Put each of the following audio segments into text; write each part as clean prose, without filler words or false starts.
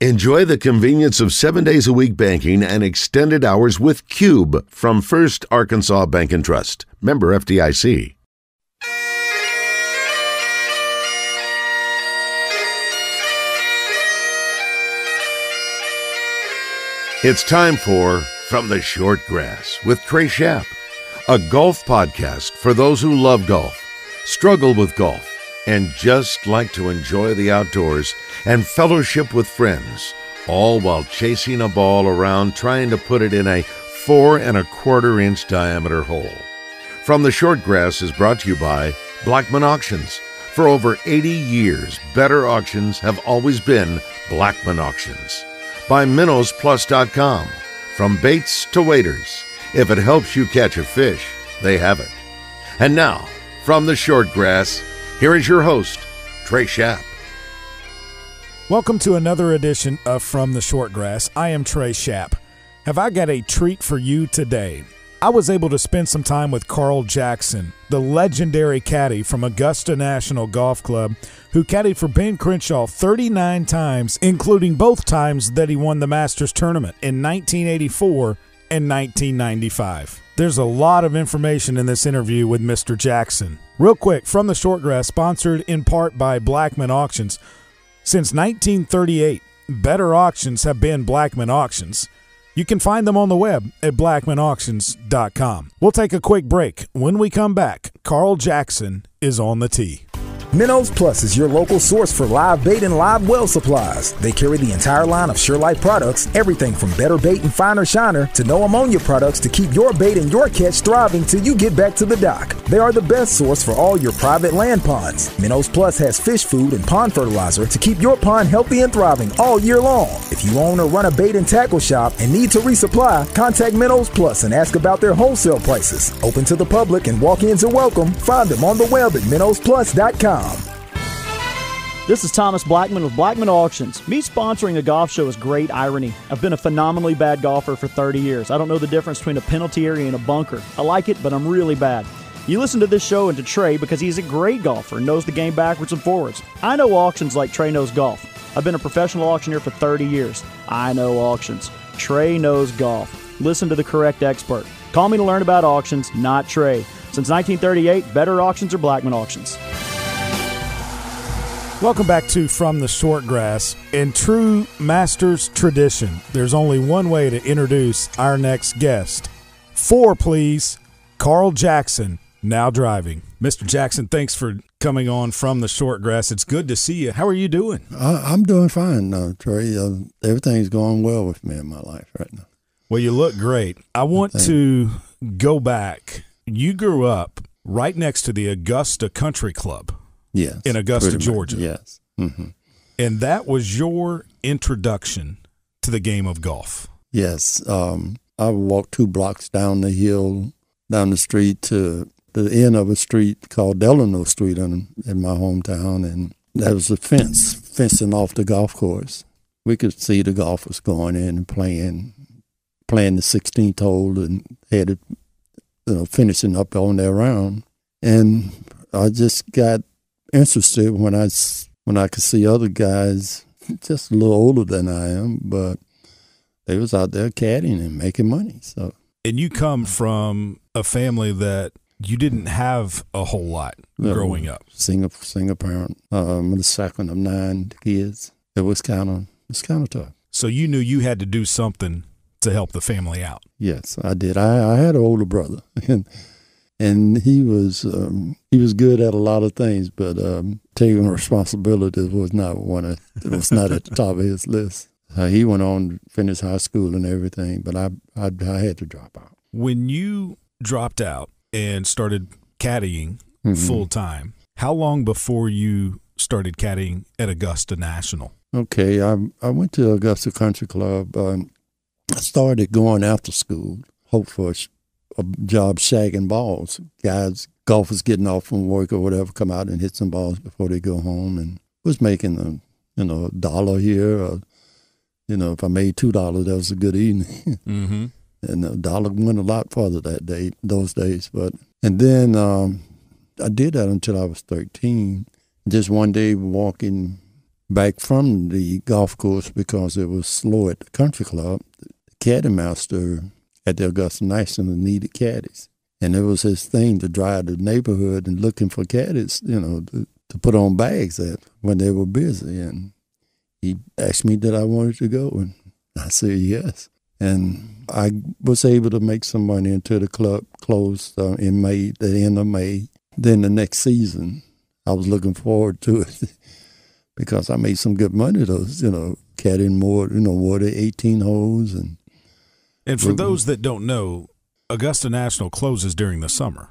Enjoy the convenience of 7 days a week banking and extended hours with Cube from First Arkansas Bank and Trust. Member FDIC. It's time for From the Short Grass with Trey Schaap, a golf podcast for those who love golf, struggle with golf, and just like to enjoy the outdoors and fellowship with friends, all while chasing a ball around trying to put it in a 4 1/4 inch diameter hole. From the Short Grass is brought to you by Blackman Auctions. For over 80 years, better auctions have always been Blackman Auctions. By MinnowsPlus.com. From baits to waders, if it helps you catch a fish, they have it. And now, from the Short Grass, here is your host, Trey Schaap. Welcome to another edition of From the Short Grass. I am Trey Schaap. Have I got a treat for you today? I was able to spend some time with Carl Jackson, the legendary caddy from Augusta National Golf Club, who caddied for Ben Crenshaw 39 times, including both times that he won the Masters tournament in 1984 and 1995. There's a lot of information in this interview with Mr. Jackson. Real quick, From the Short Grass, sponsored in part by Blackman Auctions. Since 1938, better auctions have been Blackman Auctions. You can find them on the web at blackmanauctions.com. We'll take a quick break. When we come back, Carl Jackson is on the tee. Minnows Plus is your local source for live bait and live well supplies. They carry the entire line of SureLife products, everything from better bait and finer shiner to no ammonia products to keep your bait and your catch thriving till you get back to the dock. They are the best source for all your private land ponds. Minnows Plus has fish food and pond fertilizer to keep your pond healthy and thriving all year long. If you own or run a bait and tackle shop and need to resupply, contact Minnows Plus and ask about their wholesale prices. Open to the public and walk-ins are welcome. Find them on the web at minnowsplus.com. This is Thomas Blackman with Blackman Auctions. Me sponsoring a golf show is great irony. I've been a phenomenally bad golfer for 30 years. I don't know the difference between a penalty area and a bunker. I like it, but I'm really bad. You listen to this show and to Trey because he's a great golfer and knows the game backwards and forwards. I know auctions like Trey knows golf. I've been a professional auctioneer for 30 years. I know auctions. Trey knows golf. Listen to the correct expert. Call me to learn about auctions, not Trey. Since 1938, better auctions are Blackman Auctions. Welcome back to From the Short Grass. In true Masters tradition, there's only one way to introduce our next guest. 4, please. Carl Jackson, now driving. Mr. Jackson, thanks for coming on From the Short Grass. It's good to see you. How are you doing? I'm doing fine, Trey. Everything's going well with me in my life right now. Well, you look great. I want to go back. You grew up right next to the Augusta Country Club. Yes. In Augusta, Georgia. Yes. Mm-hmm. And that was your introduction to the game of golf. Yes. I walked 2 blocks down the hill, down the street to the end of a street called Delano Street in my hometown, and there was a fencing off the golf course. We could see the golfers going in and playing the 16th hole and headed, finishing up on their round. And I just got interested when I could see other guys just a little older than I am, but they was out there caddying and making money. So, and you come from a family that you didn't have a whole lot growing up. Single parent. I'm the second of 9 kids. It was kind of tough. So you knew you had to do something to help the family out. Yes, I did. I had an older brother, and he was good at a lot of things, but taking responsibility was not at the top of his list. He went on to finish high school and everything, but I had to drop out. When you dropped out and started caddying full time, how long before you started caddying at Augusta National? Okay, I went to Augusta Country Club. I started going after school, hope for a job shagging balls. Guys, golfers getting off from work or whatever, come out and hit some balls before they go home, and was making $1 here. Or, if I made $2, that was a good evening. Mm-hmm. And $1 went a lot farther those days. And then I did that until I was 13. Just one day walking back from the golf course because it was slow at the country club. The caddy master at the Augusta National needed caddies. And it was his thing to drive the neighborhood and looking for caddies, to put on bags at when they were busy. And he asked me that I wanted to go, and I said yes. And I was able to make some money until the club closed in May, the end of May. Then the next season, I was looking forward to it because I made some good money, those, caddying more than 18 holes. And for those that don't know, Augusta National closes during the summer.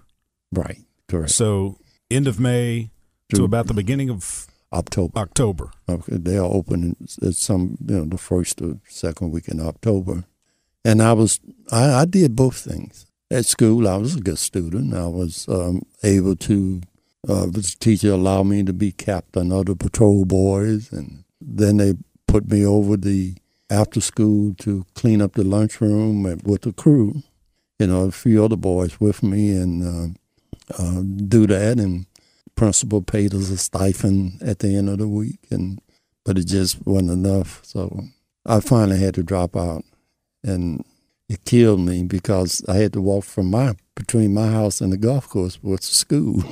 Right, correct. So end of May to about the beginning of October. Okay, they're open at the first or second week in October. And I did both things. At school, I was a good student. I was able to, the teacher allowed me to be captain of the patrol boys. And then they put me over after school to clean up the lunchroom with the crew. A few other boys with me and do that. And principal paid us a stipend at the end of the week, but it just wasn't enough. So I finally had to drop out, and it killed me because I had to walk between my house and the golf course was school,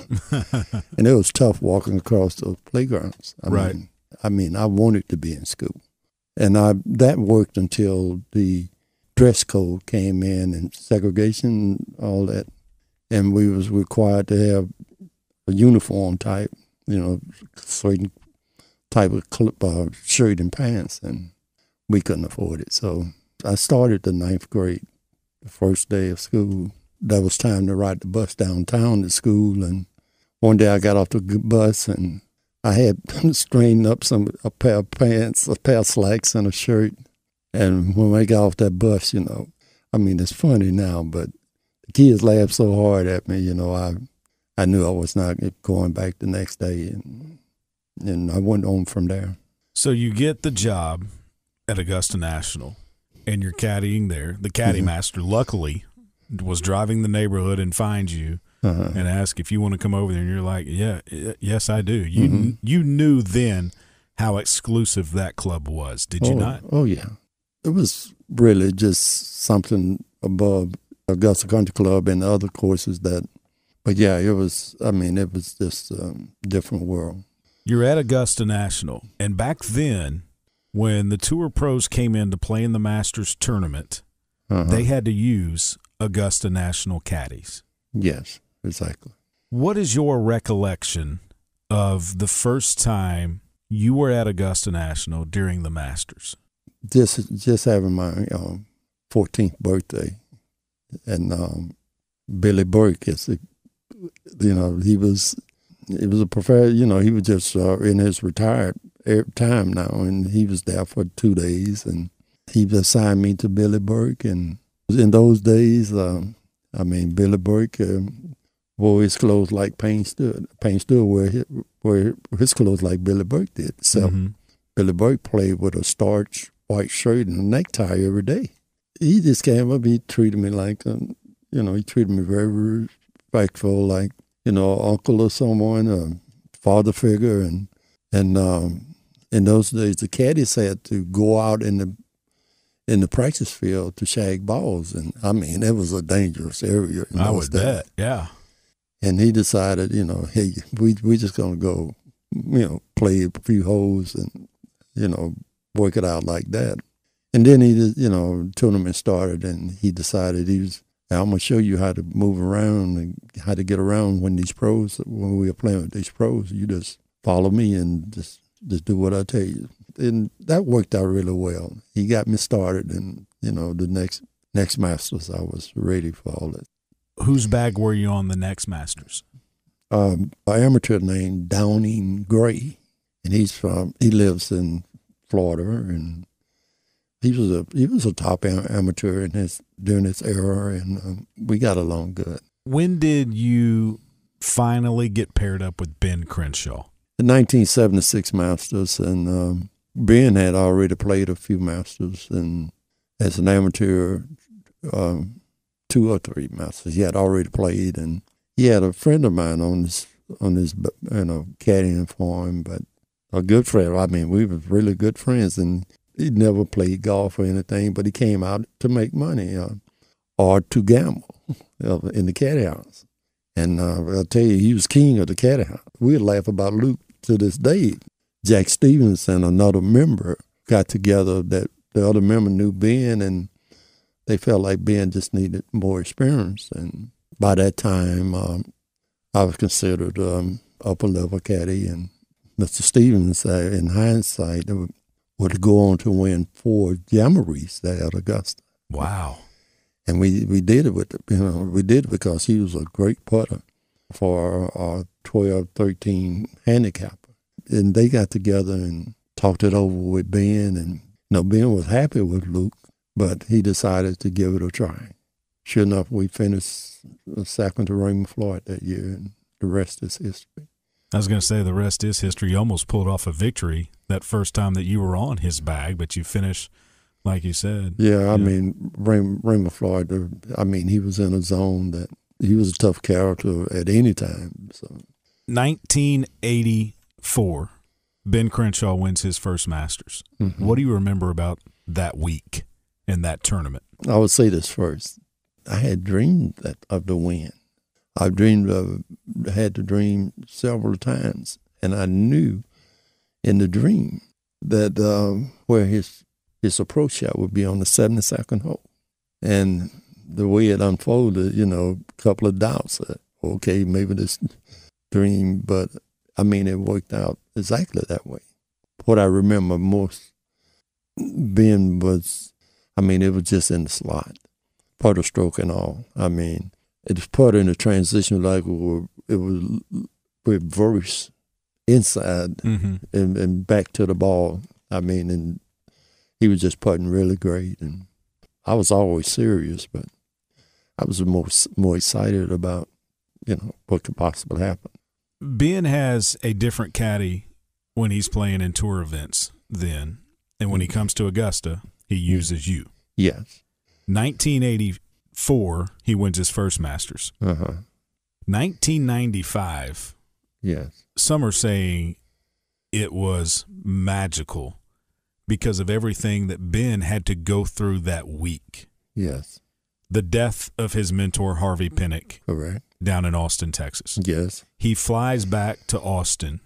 and it was tough walking across those playgrounds. I mean, I wanted to be in school, and that worked until the dress code came in and segregation, all that, and we was required to have a uniform type, certain type of shirt and pants, and we couldn't afford it. So I started the 9th grade, the first day of school. That was time to ride the bus downtown to school, and one day I got off the bus and I had strained up a pair of pants, a pair of slacks, and a shirt. And when I got off that bus, it's funny now, but the kids laughed so hard at me, I knew I was not going back the next day, and I went on from there. So you get the job at Augusta National, and you're caddying there. The caddy master, luckily, was driving the neighborhood and finds you and asked if you want to come over there, and you're like, yes, I do. You knew then how exclusive that club was, did you not? Oh, yeah. It was really just something above Augusta Country Club and the other courses but yeah, it was just a different world. You're at Augusta National, and back then, when the tour pros came in to play in the Masters tournament, they had to use Augusta National caddies. Yes, exactly. What is your recollection of the first time you were at Augusta National during the Masters? Just having my 14th birthday, and Billy Burke he was a professor. He was just in his retired time now, and he was there for 2 days, and he assigned me to Billy Burke. And in those days, Billy Burke wore his clothes like Payne Stewart. Payne Stewart wore his clothes like Billy Burke did. So Billy Burke played with a starched white shirt and a necktie every day. He just came up. He treated me like, he treated me very respectful, like, uncle or someone, a father figure. And in those days, the caddies had to go out in the practice field to shag balls. And, it was a dangerous area. I would bet, yeah. And he decided, hey, we just going to go, play a few holes and, work it out like that. And then tournament started, and he decided I'm going to show you how to move around and how to get around when we were playing with these pros. You just follow me and just do what I tell you. And that worked out really well. He got me started, and, the next Masters, I was ready for all that. Whose bag were you on the next Masters? An amateur named Downing Gray, and he lives in Florida, and he was a top amateur during his era, and we got along good. When did you finally get paired up with Ben Crenshaw? The 1976 Masters, and Ben had already played a few Masters, and as an amateur, 2 or 3 Masters he had already played, and he had a friend of mine on his caddying for him, but a good friend. I mean, we were really good friends, and he never played golf or anything, but he came out to make money or to gamble in the caddy house. And I'll tell you, he was king of the caddy house. We laugh about Luke to this day. Jack Stevens and another member got together that the other member knew Ben, and they felt like Ben just needed more experience. And by that time, I was considered upper-level caddy, and Mr. Stevens, in hindsight, would go on to win 4 Jamborees there at Augusta. Wow. And we did it we did it because he was a great putter for our 12, 13 handicapper. And they got together and talked it over with Ben, and Ben was happy with Luke, but he decided to give it a try. Sure enough, we finished second to Raymond Floyd that year, and the rest is history. I was going to say the rest is history. You almost pulled off a victory that first time that you were on his bag, but you finished, like you said. Yeah, I mean, Raymond Floyd, he was in a zone that he was a tough character at any time. So, 1984, Ben Crenshaw wins his first Masters. Mm-hmm. What do you remember about that week and that tournament? I would say this first. I had dreamed of the win. I had the dream several times, and I knew in the dream that where his approach shot would be on the 72nd hole. And the way it unfolded, a couple of doubts. Okay, maybe this dream, but it worked out exactly that way. What I remember most, Ben was, it was just in the slot, putter stroke and all. It was putter in the transition like it was reverse inside and back to the ball. And he was just putting really great. And I was always serious, but I was more excited about, what could possibly happen. Ben has a different caddy when he's playing in tour events then, and when he comes to Augusta, he uses you. Yes. 1984, he wins his first Masters. 1995, yes. Some are saying it was magical because of everything that Ben had to go through that week. Yes. The death of his mentor, Harvey Pinnock. Correct. Down in Austin, Texas. Yes. He flies back to Austin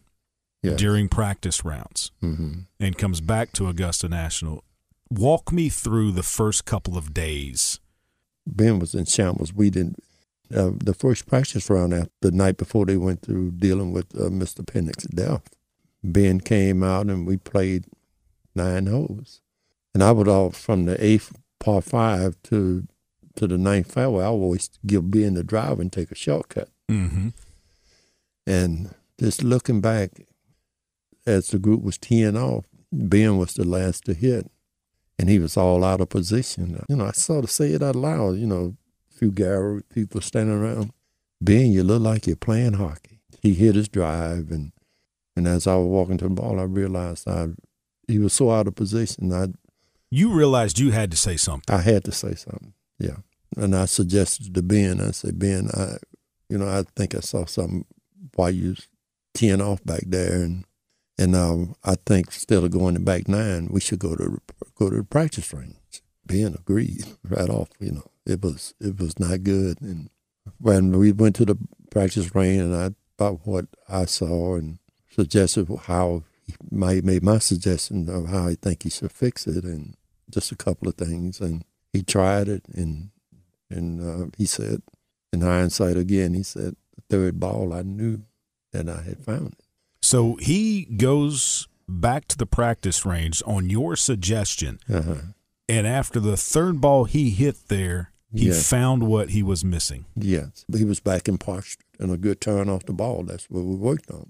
during practice rounds and comes back to Augusta National. Walk me through the first couple of days. Ben was in shambles. We didn't. The first practice round, the night before they went through dealing with Mr. Pinnock's death, Ben came out and we played 9 holes. And I would all from the 8th par 5 to the 9th fairway, I always give Ben the drive and take a shortcut. Mm-hmm. And just looking back, as the group was teeing off, Ben was the last to hit, and he was all out of position. I sort of say it out loud, a few gallery people standing around. Ben, you look like you're playing hockey. He hit his drive, and as I was walking to the ball, I realized he was so out of position. You realized you had to say something. I had to say something, yeah. And I suggested to Ben, I said, Ben, I think I saw something while you was teeing off back there, and I think instead of going to back 9, we should go to the practice range. Ben agreed right off. It was not good. And when we went to the practice range, and I thought what I saw and suggested how he made my suggestion of how I think he should fix it, and just a couple of things, and he tried it, and he said, in hindsight again, he said, the third ball, I knew that I had found it. So he goes back to the practice range on your suggestion, and after the third ball he hit there, he found what he was missing. Yes, he was back in posture and a good turn off the ball. That's what we worked on.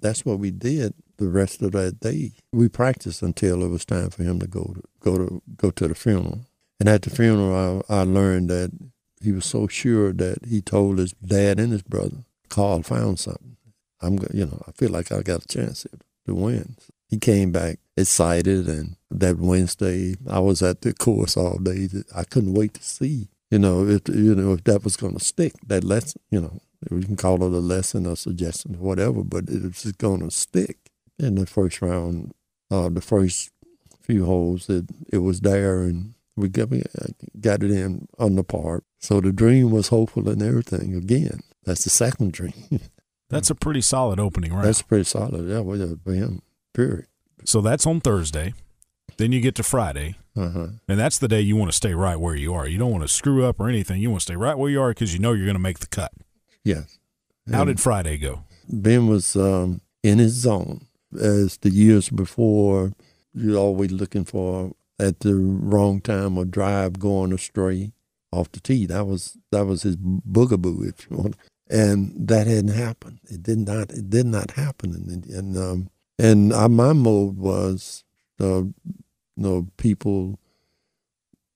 That's what we did the rest of that day. We practiced until it was time for him to go to the funeral. And at the funeral, I learned that he was so sure that he told his dad and his brother, Carl found something. I feel like I got a chance to win. He came back excited, and that Wednesday, I was at the course all day. I couldn't wait to see, if that was going to stick, that lesson, we can call it a lesson or suggestion or whatever, but it was just going to stick. in the first round, the first few holes, it was there, and we got it in on the par. So the dream was hopeful and everything again. That's the second dream. That's a pretty solid opening round. That's pretty solid. Yeah, for him, period. So that's on Thursday. Then you get to Friday, and that's the day you want to stay right where you are. You don't want to screw up or anything. You want to stay right where you are because you know you're going to make the cut. Yes. How did Friday go? Ben was in his zone. As the years before, you're always looking for at the wrong time a drive going astray off the tee. That was his boogaboo, if you want. And that hadn't happened. It did not happen. And my mode was, people,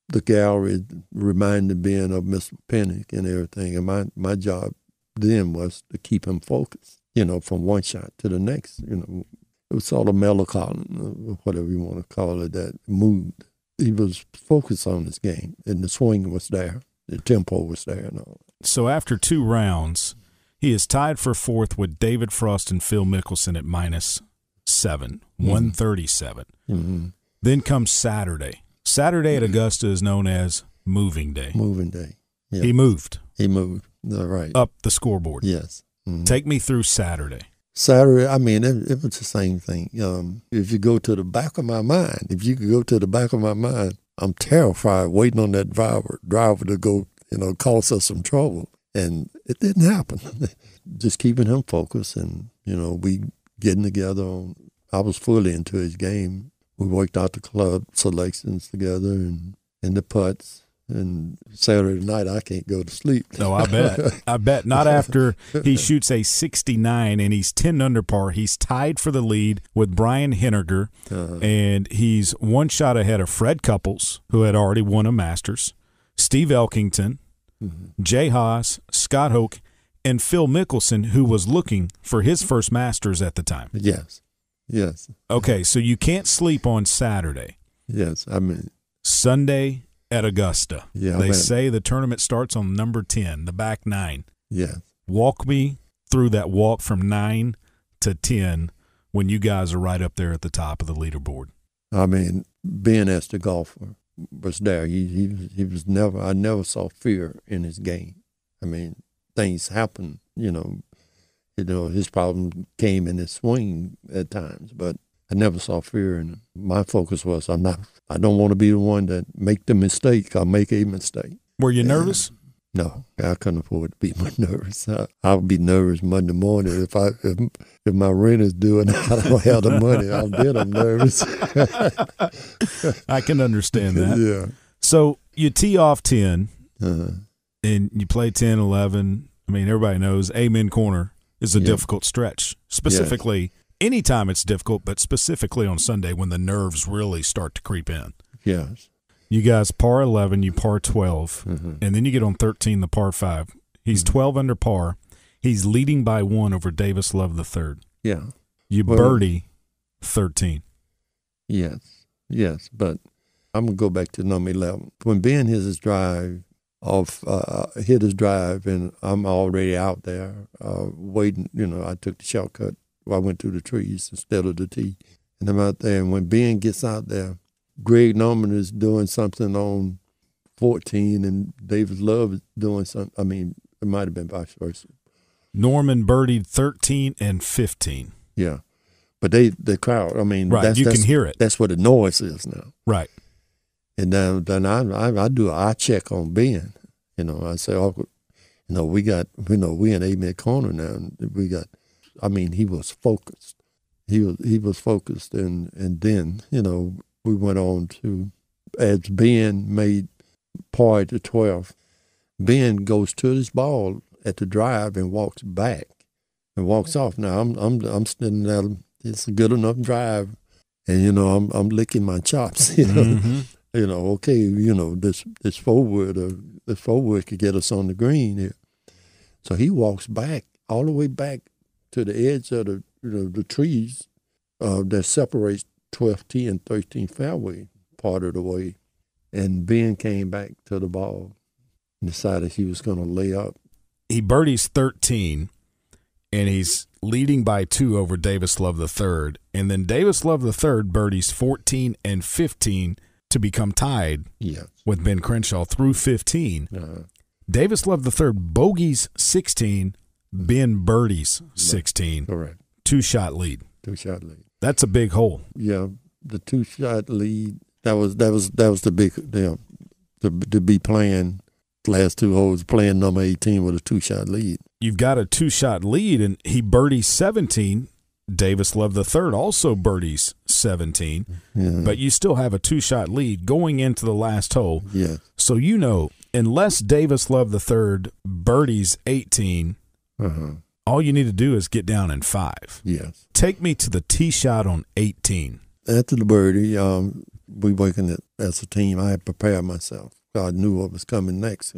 the gallery reminded Ben of Mr. Pennick and everything. And my job then was to keep him focused, from one shot to the next. It was sort of melancholy, whatever you want to call it, that mood. He was focused on his game, and the swing was there. The tempo was there and all. So after 2 rounds, he is tied for fourth with David Frost and Phil Mickelson at -7, 137. Mm-hmm. Then comes Saturday. Saturday at Augusta is known as moving day. Moving day. Yeah. He moved. Right. Up the scoreboard. Yes. Mm-hmm. Take me through Saturday. Saturday, I mean, it was the same thing. If you go to the back of my mind, I'm terrified waiting on that driver to go, cause us some trouble. And it didn't happen. Just keeping him focused and, we getting together I was fully into his game. We worked out the club selections together and the putts. And Saturday night, I can't go to sleep. No, I bet. Not after he shoots a 69 and he's 10 under par. He's tied for the lead with Brian Henniger, and he's 1 shot ahead of Fred Couples, who had already won a Masters, Steve Elkington, Jay Haas, Scott Hoke, and Phil Mickelson, who was looking for his first Masters at the time. Yes. Okay, so you can't sleep on Saturday. Yes, I mean. Sunday at Augusta. Yeah, they say the tournament starts on number 10, the back 9. Yeah. Walk me through that walk from 9 to 10 when you guys are right up there at the top of the leaderboard. I mean, being as the golfer was there. He was never. I never saw fear in his game. I mean, things happen. His problem came in his swing at times, but I never saw fear in him. My focus was I don't want to be the one that make the mistake or make a mistake. Were you nervous? No, I couldn't afford to be nervous. I would be nervous Monday morning if my rent is due and I don't have the money. I'm nervous. I can understand that. Yeah. So you tee off 10, and you play 10, 11. I mean, everybody knows Amen Corner is a difficult stretch, specifically. Yes. Anytime it's difficult, but specifically on Sunday when the nerves really start to creep in. Yes. You guys par 11, you par 12, and then you get on 13, the par 5. He's 12 under par. He's leading by 1 over Davis Love III. Yeah. You birdie 13. Yes, but I'm going to go back to number 11. When Ben hit his drive, and I'm already out there waiting. I took the shortcut. I went through the trees instead of the tee. And I'm out there, and when Ben gets out there, Greg Norman is doing something on 14, and David Love is doing something. I mean, it might have been vice versa. Norman birdied 13 and 15. Yeah. But the crowd, I mean. Right, you can hear it. That's what the noise is now. Right. And then I do an eye check on Ben. I say, we in Amen Corner now, and we got. I mean, he was focused. He was focused, and then we went on to, as Ben made par to 12, Ben goes to his ball at the drive and walks back and walks off. Now I'm standing there. It's a good enough drive, and I'm licking my chops. Okay, this forward could get us on the green here. So he walks back all the way back to the edge of the trees that separates 12th tee and 13th fairway part of the way. And Ben came back to the ball and decided he was going to lay up. He birdies 13, and he's leading by 2 over Davis Love III. And then Davis Love III birdies 14 and 15 to become tied with Ben Crenshaw through 15. Davis Love III bogeys 16, Ben birdies 16. Correct. 2-shot lead. 2-shot lead. That's a big hole. Yeah, the 2-shot lead. That was the big to be playing last 2 holes, playing number 18 with a 2-shot lead. You've got a 2-shot lead, and he birdies 17. Davis Love III also birdies 17, but you still have a 2-shot lead going into the last hole. Yeah. So unless Davis Love III birdies 18, all you need to do is get down in 5. Yes. Take me to the tee shot on 18. After the birdie, we working it as a team. I had prepared myself. I knew what was coming next.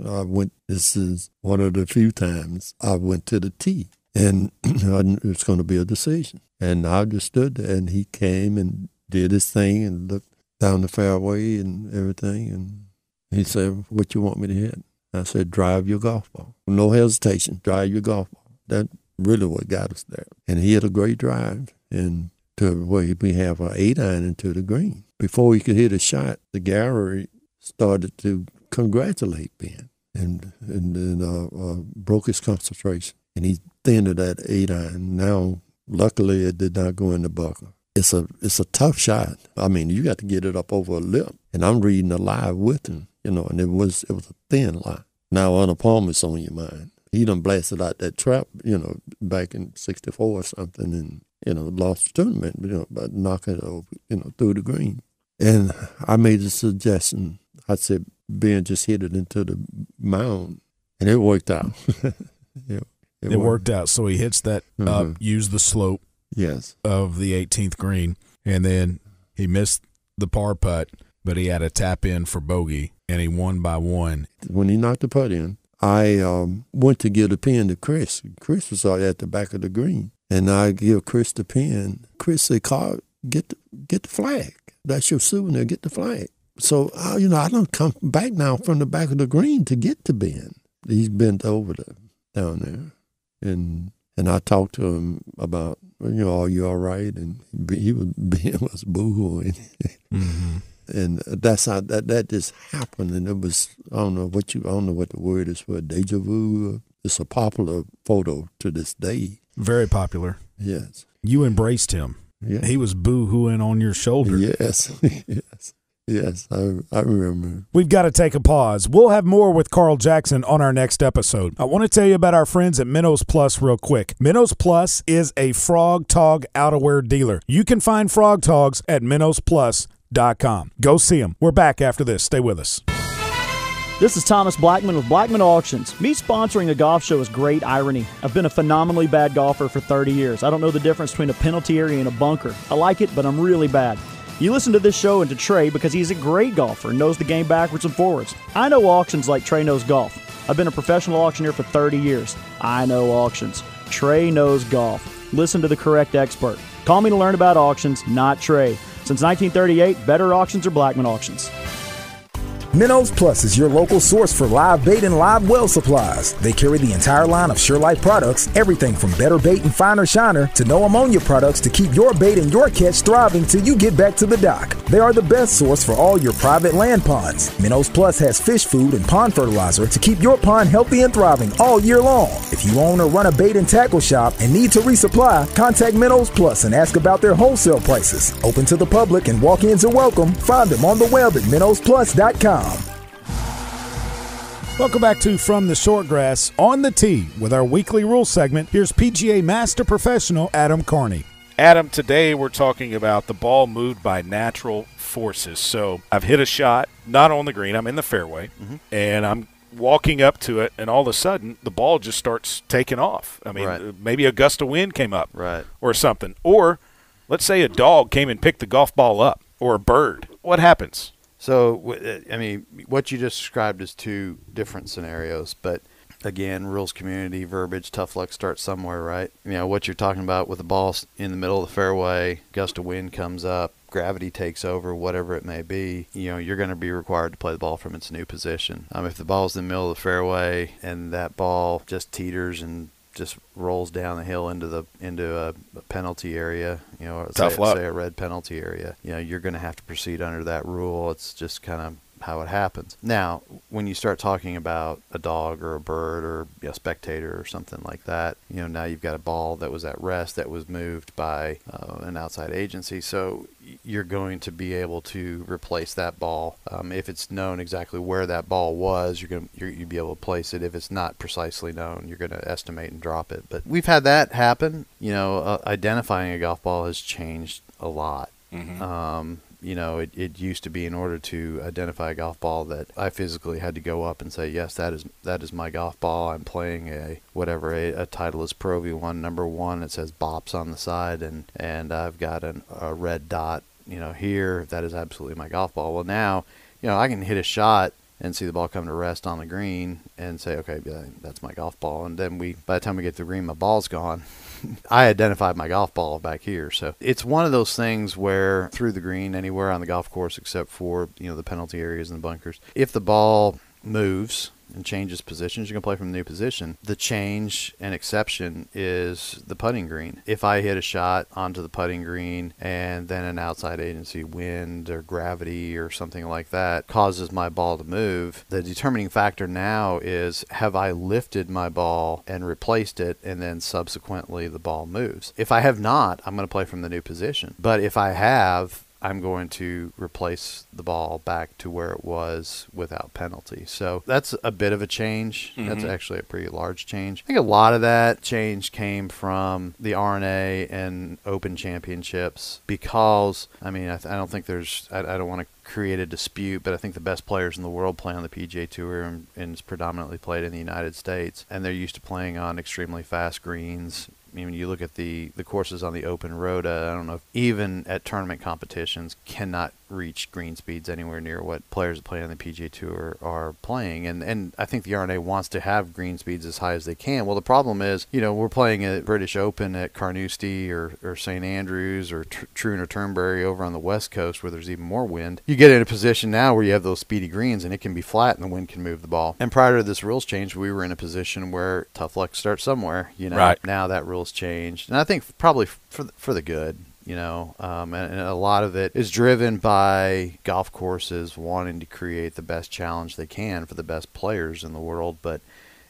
This is one of the few times I went to the tee, and I knew it was going to be a decision. And I just stood there, and he came and did his thing and looked down the fairway and everything. And he said, "What you want me to hit?" I said, "Drive your golf ball. No hesitation, drive your golf ball." That really what got us there. And he had a great drive, and to where we have an 8-iron into the green. Before he could hit a shot, the gallery started to congratulate Ben, and then broke his concentration, and he thinned that 8-iron. Now, luckily, it did not go in the bunker. It's a tough shot. I mean, you got to get it up over a lip, and I'm reading the live with him, and it was a thin line. Now, unopponent's on your mind. He done blasted out that trap, back in '64 or something, and lost the tournament, by knocking it over, through the green. And I made a suggestion. I said, Ben just hit it into the mound, and it worked out. It worked out. So he hits that up, use the slope of the 18th green, and then he missed the par putt, but he had a tap in for bogey, and he won by 1. When he knocked the putt in, I went to give the pin to Chris. Chris was at the back of the green, and I give Chris the pin. Chris said, "Carl, get the flag. That's your souvenir. Get the flag." So, I don't come back now from the back of the green to get to Ben. He's bent over down there. And I talked to him about, are you all right? And Ben was boo-hooing. And that's how that just happened. And it was, I don't know what the word is for, deja vu. It's a popular photo to this day. Very popular. Yes. You embraced him. Yeah. He was boo-hooing on your shoulder. Yes. Yes, I remember. We've got to take a pause. We'll have more with Carl Jackson on our next episode. I want to tell you about our friends at Minnows Plus real quick. Minnows Plus is a Frog Tog outerwear dealer. You can find Frog Togs at minnowsplus.com. Go see them. We're back after this. Stay with us. This is Thomas Blackman with Blackman Auctions. Me sponsoring a golf show is great irony. I've been a phenomenally bad golfer for 30 years. I don't know the difference between a penalty area and a bunker. I like it, but I'm really bad. You listen to this show and to Trey because he's a great golfer and knows the game backwards and forwards. I know auctions like Trey knows golf. I've been a professional auctioneer for 30 years. I know auctions. Trey knows golf. Listen to the correct expert. Call me to learn about auctions, not Trey. Since 1938, better auctions are Blackman Auctions. Minnows Plus is your local source for live bait and live well supplies. They carry the entire line of Sure Life products, everything from better bait and finer shiner to no ammonia products to keep your bait and your catch thriving till you get back to the dock. They are the best source for all your private land ponds. Minnows Plus has fish food and pond fertilizer to keep your pond healthy and thriving all year long. If you own or run a bait and tackle shop and need to resupply, contact Minnows Plus and ask about their wholesale prices. Open to the public and walk-ins are welcome. Find them on the web at minnowsplus.com. Welcome back to From the Shortgrass on the Tee with our weekly rule segment. Here's PGA Master Professional Adam Carney. Adam, today we're talking about the ball moved by natural forces. So I've hit a shot, not on the green, I'm in the fairway, and I'm walking up to it, and all of a sudden the ball just starts taking off. I mean, maybe a gust of wind came up or something. Or let's say a dog came and picked the golf ball up, or a bird. What happens? So, I mean, what you just described is two different scenarios, but again, rules, community, verbiage, tough luck starts somewhere, right? What you're talking about with the ball in the middle of the fairway, gust of wind comes up, gravity takes over, whatever it may be, you're going to be required to play the ball from its new position. If the ball's in the middle of the fairway and that ball just teeters and just rolls down the hill into a penalty area, Tough luck. Say a red penalty area, you're going to have to proceed under that rule. It's just kind of how it happens. Now, when you start talking about a dog or a bird or a spectator or something like that, now you've got a ball that was at rest that was moved by an outside agency. So you're going to be able to replace that ball. If it's known exactly where that ball was, you'd be able to place it. If it's not precisely known, you're going to estimate and drop it. But we've had that happen. Identifying a golf ball has changed a lot. Mm-hmm. It used to be, in order to identify a golf ball, that I physically had to go up and say, yes, that is my golf ball. I'm playing a Titleist Pro V1 number 1. It says Bops on the side, and I've got a red dot, here. That is absolutely my golf ball. Well, now, I can hit a shot and see the ball come to rest on the green and say, okay, that's my golf ball. And then by the time we get to the green, my ball's gone. I identified my golf ball back here. So it's one of those things where through the green, anywhere on the golf course except for, the penalty areas and the bunkers, if the ball moves and changes positions, you can play from a new position. The change and exception is the putting green. If I hit a shot onto the putting green and then an outside agency, wind or gravity or something like that, causes my ball to move, the determining factor now is, have I lifted my ball and replaced it, and then subsequently the ball moves? If I have not, I'm going to play from the new position. But if I have, I'm going to replace the ball back to where it was without penalty. So that's a bit of a change. Mm-hmm. That's actually a pretty large change. I think a lot of that change came from the R&A and Open Championships, because, I don't think I don't want to create a dispute, but I think the best players in the world play on the PGA Tour, and it's predominantly played in the United States, and they're used to playing on extremely fast greens. When you look at the courses on the Open Road, I don't know if even at tournament competitions cannot reach green speeds anywhere near what players that play on the PGA Tour are playing. And I think the R&A wants to have green speeds as high as they can. Well, the problem is, we're playing at British Open at Carnoustie or St. Andrews or Troon or Turnberry over on the West Coast, where there's even more wind. You get in a position now where you have those speedy greens and it can be flat and the wind can move the ball. And prior to this rules change, we were in a position where tough luck starts somewhere. Right. Now that rule's changed, and I think probably for the good. And a lot of it is driven by golf courses wanting to create the best challenge they can for the best players in the world. But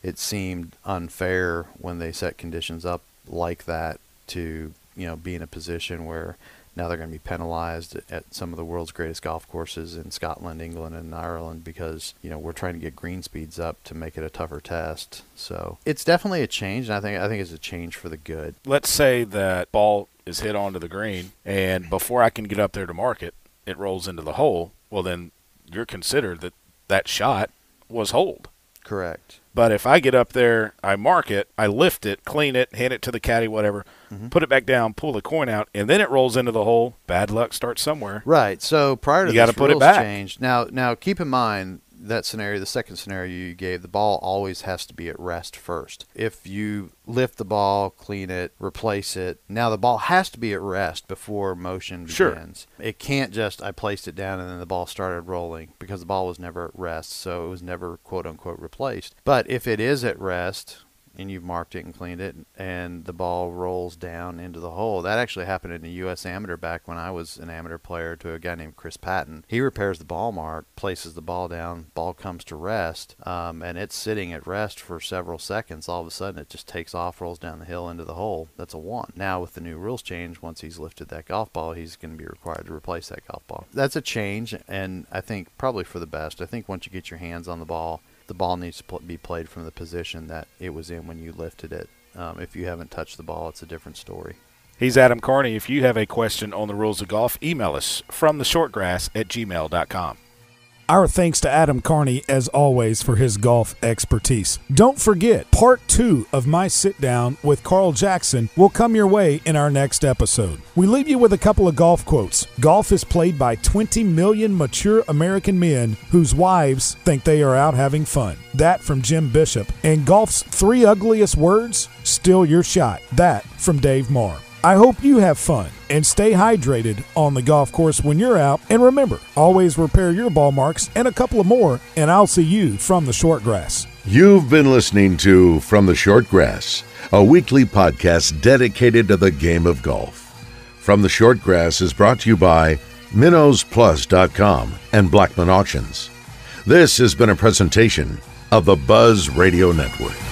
it seemed unfair when they set conditions up like that to, be in a position where now they're going to be penalized at some of the world's greatest golf courses in Scotland, England, and Ireland, because, we're trying to get green speeds up to make it a tougher test. So it's definitely a change, and I think it's a change for the good. Let's say that ball is hit onto the green, and before I can get up there to mark it, it rolls into the hole. Well, then you're considered that shot was holed. Correct. But if I get up there, I mark it, I lift it, clean it, hand it to the caddy, whatever, put it back down, pull the coin out, and then it rolls into the hole, bad luck starts somewhere. Right. So prior to you this put rules it back. change, now keep in mind that scenario, the second scenario you gave, the ball always has to be at rest first. If you lift the ball, clean it, replace it, now the ball has to be at rest before motion begins. Sure. It can't just, I placed it down and then the ball started rolling, because the ball was never at rest, so it was never quote-unquote replaced. But if it is at rest, and you've marked it and cleaned it, and the ball rolls down into the hole. That actually happened in the U.S. Amateur back when I was an amateur player, to a guy named Chris Patton. He repairs the ball mark, places the ball down, ball comes to rest, and it's sitting at rest for several seconds. All of a sudden, it just takes off, rolls down the hill into the hole. That's a 1. Now, with the new rules change, once he's lifted that golf ball, he's going to be required to replace that golf ball. That's a change, and I think probably for the best. I think once you get your hands on the ball needs to be played from the position that it was in when you lifted it. If you haven't touched the ball, it's a different story. He's Adam Carney. If you have a question on the rules of golf, email us from theshortgrass@gmail.com. Our thanks to Adam Carney, as always, for his golf expertise. Don't forget, part 2 of my sit-down with Carl Jackson will come your way in our next episode. We leave you with a couple of golf quotes. Golf is played by 20 million mature American men whose wives think they are out having fun. That from Jim Bishop. And golf's 3 ugliest words, still your shot. That from Dave Marr. I hope you have fun and stay hydrated on the golf course when you're out. And remember, always repair your ball marks and a couple of more, and I'll see you from the short grass. You've been listening to From the Short Grass, a weekly podcast dedicated to the game of golf. From the Short Grass is brought to you by MinnowsPlus.com and Blackman Auctions. This has been a presentation of the Buzz Radio Network.